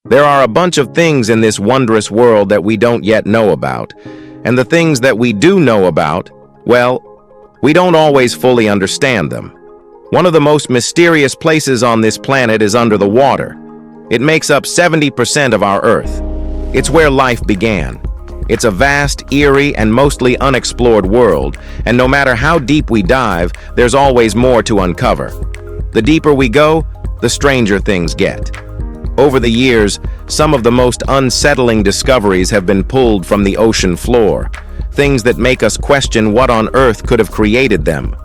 There are a bunch of things in this wondrous world that we don't yet know about, and the things that we do know about, well, we don't always fully understand them. One of the most mysterious places on this planet is under the water. It makes up 70% of our Earth. It's where life began. It's a vast, eerie, and mostly unexplored world, and no matter how deep we dive, there's always more to uncover. The deeper we go, the stranger things get. Over the years, some of the most unsettling discoveries have been pulled from the ocean floor, things that make us question what on earth could have created them.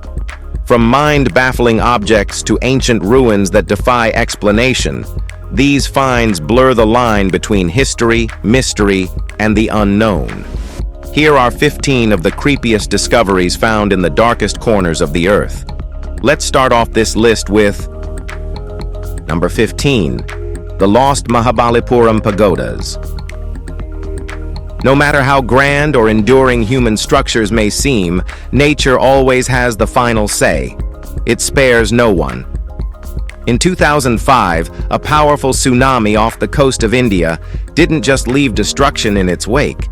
From mind-baffling objects to ancient ruins that defy explanation, these finds blur the line between history, mystery, and the unknown. Here are 15 of the creepiest discoveries found in the darkest corners of the earth. Let's start off this list with number 15, the lost Mahabalipuram pagodas. No matter how grand or enduring human structures may seem, nature always has the final say. It spares no one. In 2005, a powerful tsunami off the coast of India didn't just leave destruction in its wake.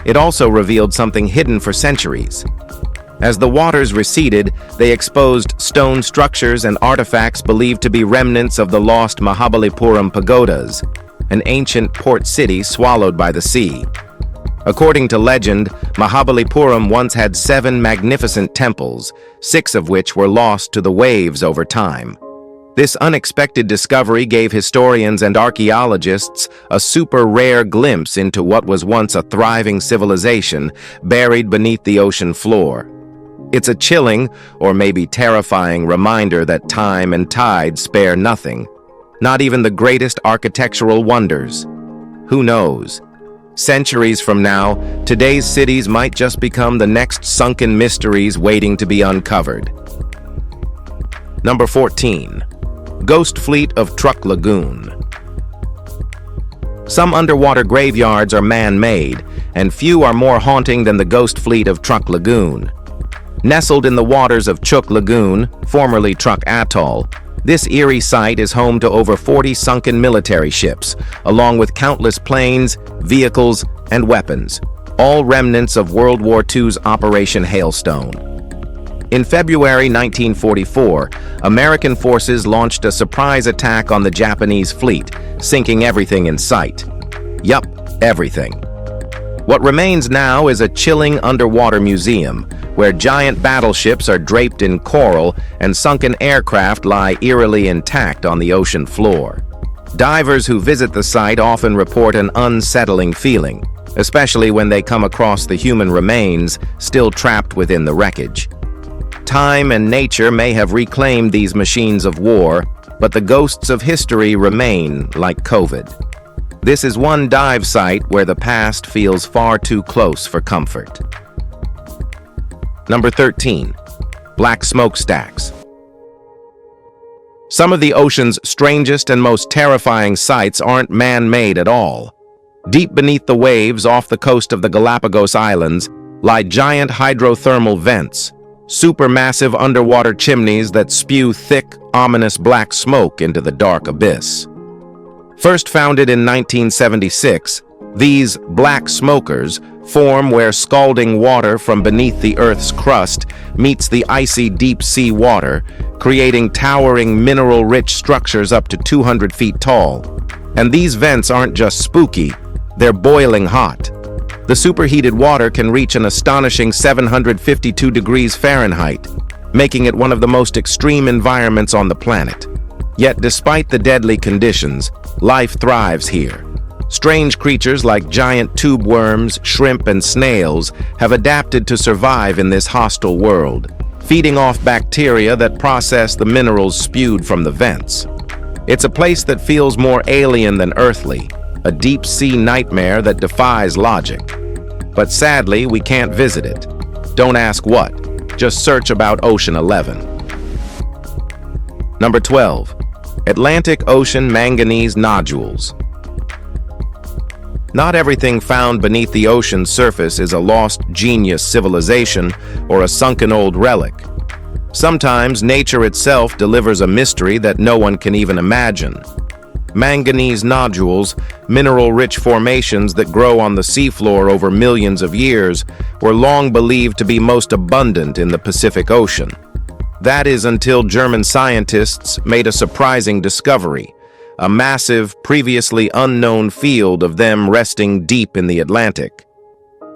It also revealed something hidden for centuries. As the waters receded, they exposed stone structures and artifacts believed to be remnants of the lost Mahabalipuram pagodas, an ancient port city swallowed by the sea. According to legend, Mahabalipuram once had 7 magnificent temples, 6 of which were lost to the waves over time. This unexpected discovery gave historians and archaeologists a super rare glimpse into what was once a thriving civilization buried beneath the ocean floor. It's a chilling, or maybe terrifying, reminder that time and tide spare nothing, not even the greatest architectural wonders. Who knows? Centuries from now, today's cities might just become the next sunken mysteries waiting to be uncovered. Number 14. Ghost Fleet of Truk Lagoon. Some underwater graveyards are man-made, and few are more haunting than the Ghost Fleet of Truk Lagoon. Nestled in the waters of Truk Lagoon, formerly Truk Atoll, this eerie site is home to over 40 sunken military ships, along with countless planes, vehicles, and weapons, all remnants of World War II's Operation Hailstone. In February 1944, American forces launched a surprise attack on the Japanese fleet, sinking everything in sight. Yup, everything. What remains now is a chilling underwater museum, where giant battleships are draped in coral and sunken aircraft lie eerily intact on the ocean floor. Divers who visit the site often report an unsettling feeling, especially when they come across the human remains still trapped within the wreckage. Time and nature may have reclaimed these machines of war, but the ghosts of history remain like COVID. This is one dive site where the past feels far too close for comfort. Number 13. Black smokestacks. Some of the ocean's strangest and most terrifying sights aren't man-made at all. Deep beneath the waves off the coast of the Galapagos Islands lie giant hydrothermal vents, supermassive underwater chimneys that spew thick, ominous black smoke into the dark abyss. First founded in 1976, these black smokers form where scalding water from beneath the Earth's crust meets the icy deep sea water, creating towering mineral-rich structures up to 200 feet tall. And these vents aren't just spooky, they're boiling hot. The superheated water can reach an astonishing 752 degrees Fahrenheit, making it one of the most extreme environments on the planet. Yet despite the deadly conditions, life thrives here. Strange creatures like giant tube worms, shrimp, and snails have adapted to survive in this hostile world, feeding off bacteria that process the minerals spewed from the vents. It's a place that feels more alien than earthly, a deep-sea nightmare that defies logic. But sadly, we can't visit it. Don't ask what. Just search about Ocean 11. Number 12. Atlantic Ocean manganese nodules. Not everything found beneath the ocean's surface is a lost genius civilization or a sunken old relic. Sometimes nature itself delivers a mystery that no one can even imagine. Manganese nodules, mineral-rich formations that grow on the seafloor over millions of years, were long believed to be most abundant in the Pacific Ocean. That is until German scientists made a surprising discovery: a massive, previously unknown field of them resting deep in the Atlantic.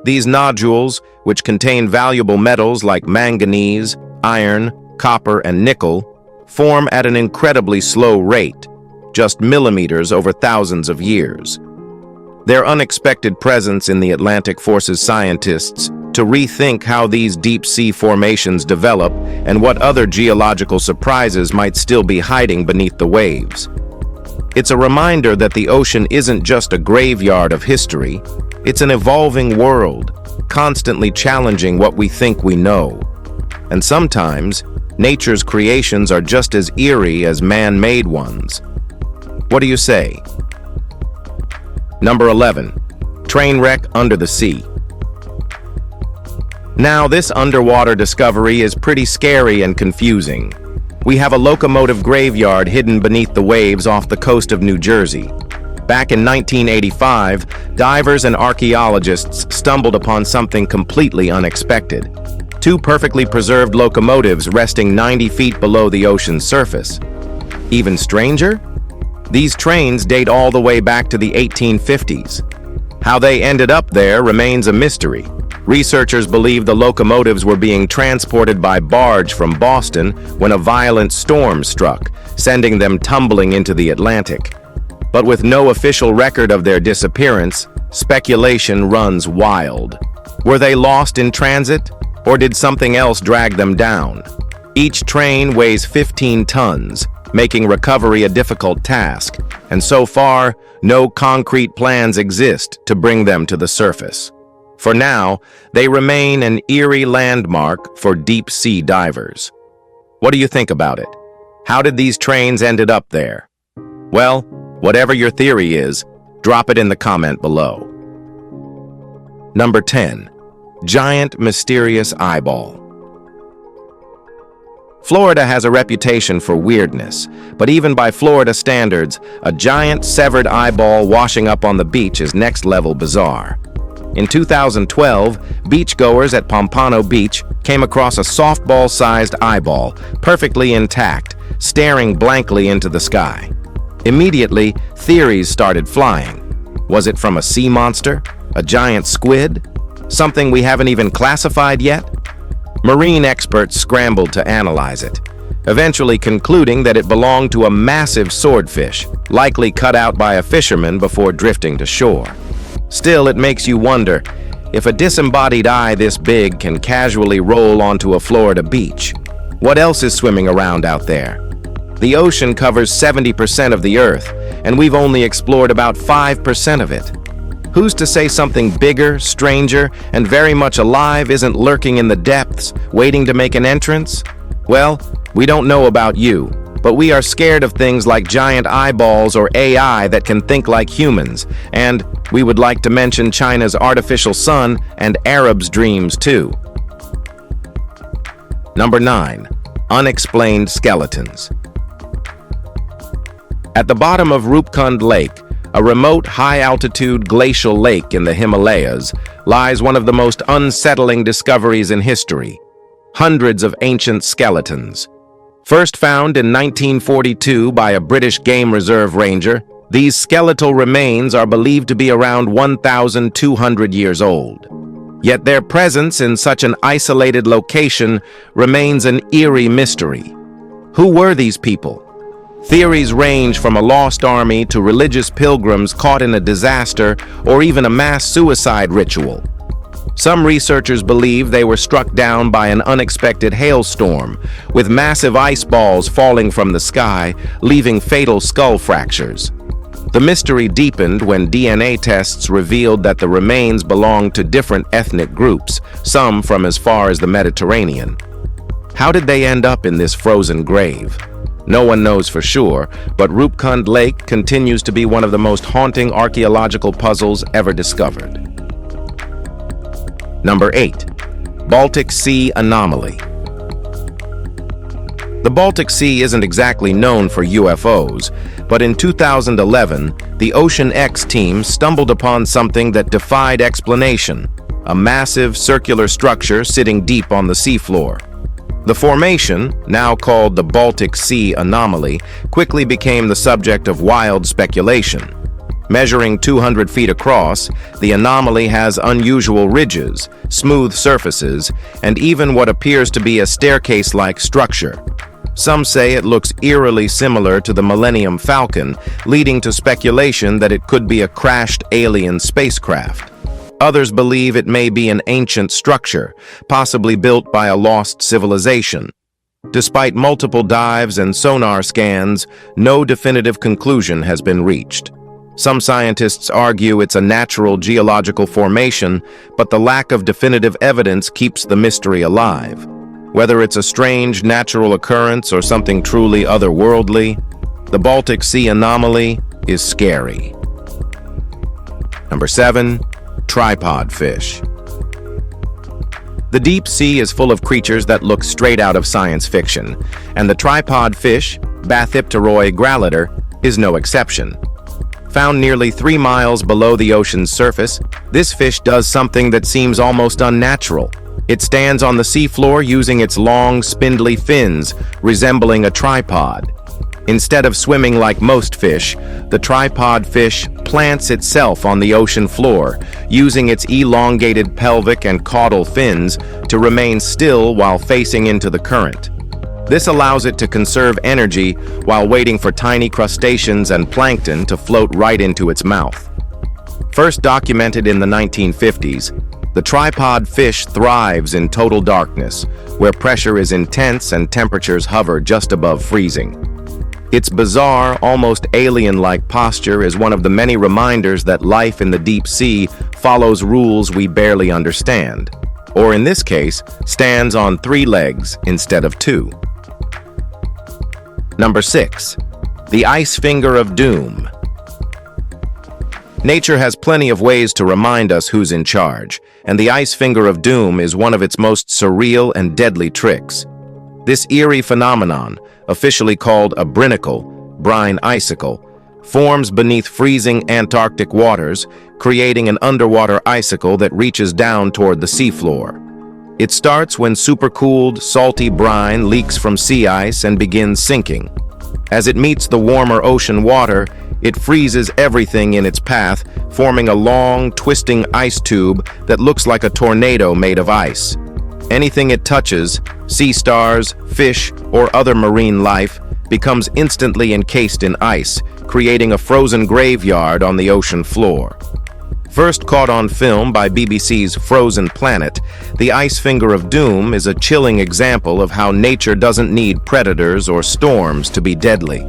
These nodules, which contain valuable metals like manganese, iron, copper, and nickel, form at an incredibly slow rate, just millimeters over thousands of years. Their unexpected presence in the Atlantic forces scientists to rethink how these deep-sea formations develop and what other geological surprises might still be hiding beneath the waves. It's a reminder that the ocean isn't just a graveyard of history, it's an evolving world, constantly challenging what we think we know. And sometimes, nature's creations are just as eerie as man-made ones. What do you say? Number 11. Train wreck under the sea. Now, this underwater discovery is pretty scary and confusing. We have a locomotive graveyard hidden beneath the waves off the coast of New Jersey. Back in 1985, divers and archaeologists stumbled upon something completely unexpected. Two perfectly preserved locomotives resting 90 feet below the ocean's surface. Even stranger? These trains date all the way back to the 1850s. How they ended up there remains a mystery. Researchers believe the locomotives were being transported by barge from Boston when a violent storm struck, sending them tumbling into the Atlantic. But with no official record of their disappearance, speculation runs wild. Were they lost in transit, or did something else drag them down? Each train weighs 15 tons, making recovery a difficult task, and so far, no concrete plans exist to bring them to the surface. For now, they remain an eerie landmark for deep-sea divers. What do you think about it? How did these trains ended up there? Well, whatever your theory is, drop it in the comment below. Number 10. Giant mysterious eyeball. Florida has a reputation for weirdness, but even by Florida standards, a giant severed eyeball washing up on the beach is next-level bizarre. In 2012, beachgoers at Pompano Beach came across a softball-sized eyeball, perfectly intact, staring blankly into the sky. Immediately, theories started flying. Was it from a sea monster? A giant squid? Something we haven't even classified yet? Marine experts scrambled to analyze it, eventually concluding that it belonged to a massive swordfish, likely cut out by a fisherman before drifting to shore. Still, it makes you wonder, if a disembodied eye this big can casually roll onto a Florida beach, what else is swimming around out there? The ocean covers 70% of the Earth, and we've only explored about 5% of it. Who's to say something bigger, stranger, and very much alive isn't lurking in the depths, waiting to make an entrance? Well, we don't know about you, but we are scared of things like giant eyeballs or AI that can think like humans, and we would like to mention China's artificial sun and Arabs' dreams too. Number 9. Unexplained skeletons. At the bottom of Rupkund Lake, a remote high-altitude glacial lake in the Himalayas, lies one of the most unsettling discoveries in history: hundreds of ancient skeletons. First found in 1942 by a British game reserve ranger, these skeletal remains are believed to be around 1,200 years old. Yet their presence in such an isolated location remains an eerie mystery. Who were these people? Theories range from a lost army to religious pilgrims caught in a disaster or even a mass suicide ritual. Some researchers believe they were struck down by an unexpected hailstorm, with massive ice balls falling from the sky, leaving fatal skull fractures. The mystery deepened when DNA tests revealed that the remains belonged to different ethnic groups, some from as far as the Mediterranean. How did they end up in this frozen grave? No one knows for sure, but Rupkund Lake continues to be one of the most haunting archaeological puzzles ever discovered. Number 8. Baltic Sea anomaly. The Baltic Sea isn't exactly known for UFOs, but in 2011, the Ocean X team stumbled upon something that defied explanation, a massive circular structure sitting deep on the seafloor. The formation, now called the Baltic Sea anomaly, quickly became the subject of wild speculation. Measuring 200 feet across, the anomaly has unusual ridges, smooth surfaces, and even what appears to be a staircase-like structure. Some say it looks eerily similar to the Millennium Falcon, leading to speculation that it could be a crashed alien spacecraft. Others believe it may be an ancient structure, possibly built by a lost civilization. Despite multiple dives and sonar scans, no definitive conclusion has been reached. Some scientists argue it's a natural geological formation, but the lack of definitive evidence keeps the mystery alive. Whether it's a strange natural occurrence or something truly otherworldly, the Baltic Sea anomaly is scary. Number 7. Tripod fish. The deep sea is full of creatures that look straight out of science fiction, and the tripod fish, Bathypteroi grallitor, is no exception. Found nearly 3 miles below the ocean's surface, this fish does something that seems almost unnatural. It stands on the seafloor using its long, spindly fins, resembling a tripod. Instead of swimming like most fish, the tripod fish plants itself on the ocean floor, using its elongated pelvic and caudal fins to remain still while facing into the current. This allows it to conserve energy while waiting for tiny crustaceans and plankton to float right into its mouth. First documented in the 1950s, the tripod fish thrives in total darkness, where pressure is intense and temperatures hover just above freezing. Its bizarre, almost alien-like posture is one of the many reminders that life in the deep sea follows rules we barely understand, or in this case, stands on 3 legs instead of 2. Number 6. The Ice Finger of Doom. Nature has plenty of ways to remind us who's in charge, and the Ice Finger of Doom is one of its most surreal and deadly tricks. This eerie phenomenon, officially called a brine icicle, forms beneath freezing Antarctic waters, creating an underwater icicle that reaches down toward the seafloor. It starts when supercooled, salty brine leaks from sea ice and begins sinking. As it meets the warmer ocean water, it freezes everything in its path, forming a long, twisting ice tube that looks like a tornado made of ice. Anything it touches, sea stars, fish, or other marine life, becomes instantly encased in ice, creating a frozen graveyard on the ocean floor. First caught on film by BBC's Frozen Planet, the Ice Finger of Doom is a chilling example of how nature doesn't need predators or storms to be deadly.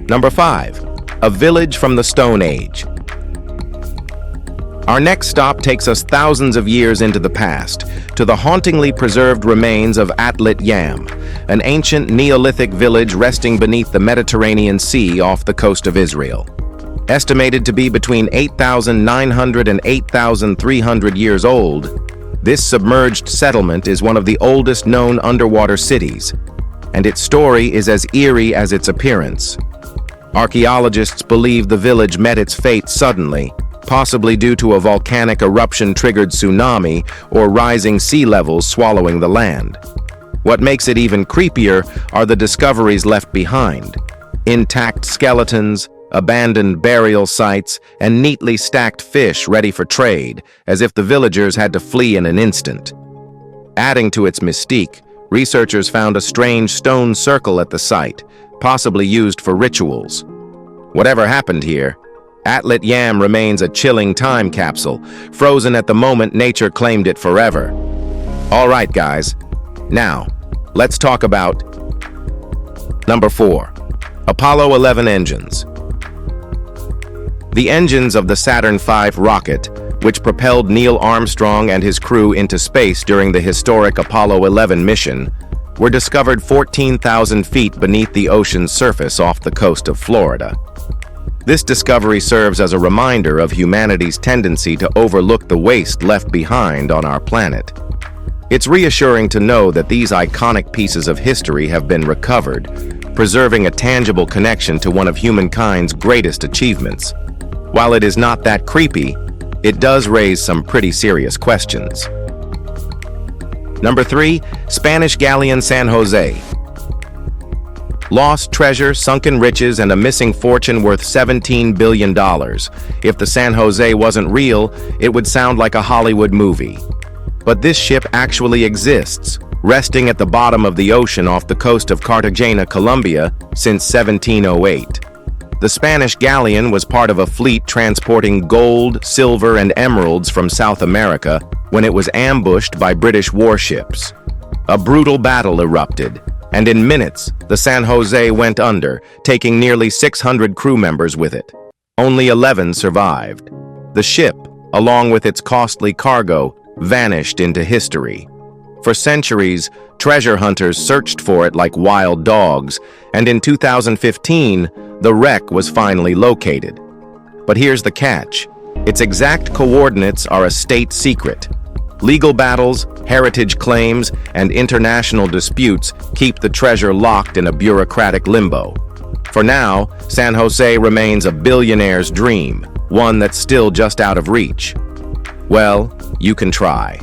Number 5. A Village from the Stone Age. Our next stop takes us thousands of years into the past, to the hauntingly preserved remains of Atlit Yam, an ancient Neolithic village resting beneath the Mediterranean Sea off the coast of Israel. Estimated to be between 8,900 and 8,300 years old, this submerged settlement is one of the oldest known underwater cities, and its story is as eerie as its appearance. Archaeologists believe the village met its fate suddenly, possibly due to a volcanic eruption-triggered tsunami or rising sea levels swallowing the land. What makes it even creepier are the discoveries left behind: intact skeletons, abandoned burial sites, and neatly stacked fish ready for trade, as if the villagers had to flee in an instant. Adding to its mystique, researchers found a strange stone circle at the site, possibly used for rituals. Whatever happened here, Atlit Yam remains a chilling time capsule, frozen at the moment nature claimed it forever. All right, guys. Now, let's talk about Number 4. Apollo 11 engines. The engines of the Saturn V rocket, which propelled Neil Armstrong and his crew into space during the historic Apollo 11 mission, were discovered 14,000 feet beneath the ocean's surface off the coast of Florida. This discovery serves as a reminder of humanity's tendency to overlook the waste left behind on our planet. It's reassuring to know that these iconic pieces of history have been recovered, preserving a tangible connection to one of humankind's greatest achievements. While it is not that creepy, it does raise some pretty serious questions. Number 3, Spanish galleon San Jose. Lost treasure, sunken riches, and a missing fortune worth $17 billion. If the San Jose wasn't real, it would sound like a Hollywood movie. But this ship actually exists, resting at the bottom of the ocean off the coast of Cartagena, Colombia, since 1708. The Spanish galleon was part of a fleet transporting gold, silver, and emeralds from South America when it was ambushed by British warships. A brutal battle erupted, and in minutes, the San Jose went under, taking nearly 600 crew members with it. Only 11 survived. The ship, along with its costly cargo, vanished into history. For centuries, treasure hunters searched for it like wild dogs, and in 2015, the wreck was finally located. But here's the catch. Its exact coordinates are a state secret. Legal battles, heritage claims, and international disputes keep the treasure locked in a bureaucratic limbo. For now, San Jose remains a billionaire's dream, one that's still just out of reach. Well, you can try.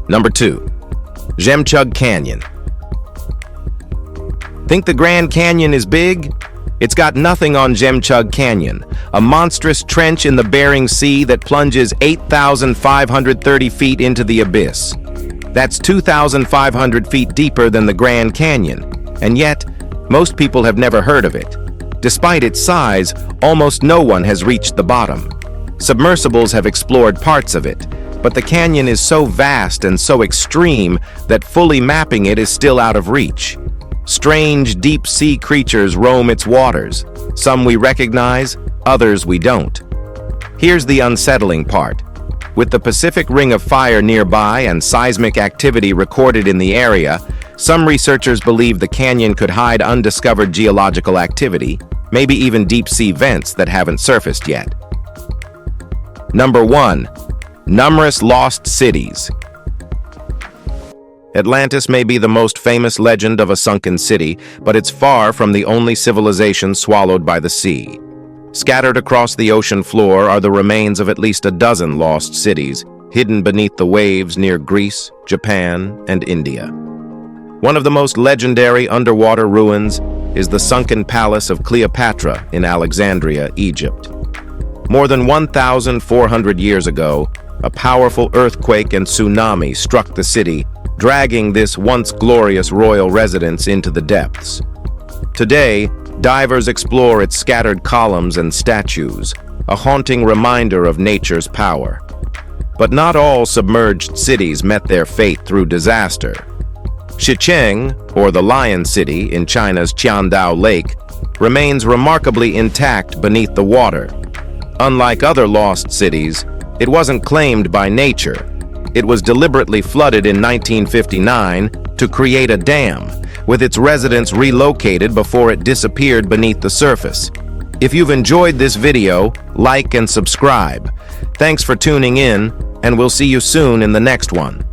Number 2, Jemchug Canyon. Think the Grand Canyon is big? It's got nothing on Jemchug Canyon, a monstrous trench in the Bering Sea that plunges 8,530 feet into the abyss. That's 2,500 feet deeper than the Grand Canyon, and yet, most people have never heard of it. Despite its size, almost no one has reached the bottom. Submersibles have explored parts of it, but the canyon is so vast and so extreme that fully mapping it is still out of reach. Strange deep-sea creatures roam its waters. Some we recognize, others we don't. Here's the unsettling part. With the Pacific Ring of Fire nearby and seismic activity recorded in the area, some researchers believe the canyon could hide undiscovered geological activity, maybe even deep-sea vents that haven't surfaced yet. Number 1, numerous lost cities. Atlantis may be the most famous legend of a sunken city, but it's far from the only civilization swallowed by the sea. Scattered across the ocean floor are the remains of at least a dozen lost cities, hidden beneath the waves near Greece, Japan, and India. One of the most legendary underwater ruins is the sunken palace of Cleopatra in Alexandria, Egypt. More than 1,400 years ago, a powerful earthquake and tsunami struck the city, dragging this once glorious royal residence into the depths. Today, divers explore its scattered columns and statues, a haunting reminder of nature's power. But not all submerged cities met their fate through disaster. Xicheng, or the Lion City in China's Qiandao Lake, remains remarkably intact beneath the water. Unlike other lost cities, it wasn't claimed by nature. It was deliberately flooded in 1959 to create a dam, with its residents relocated before it disappeared beneath the surface. If you've enjoyed this video, like and subscribe. Thanks for tuning in, and we'll see you soon in the next one.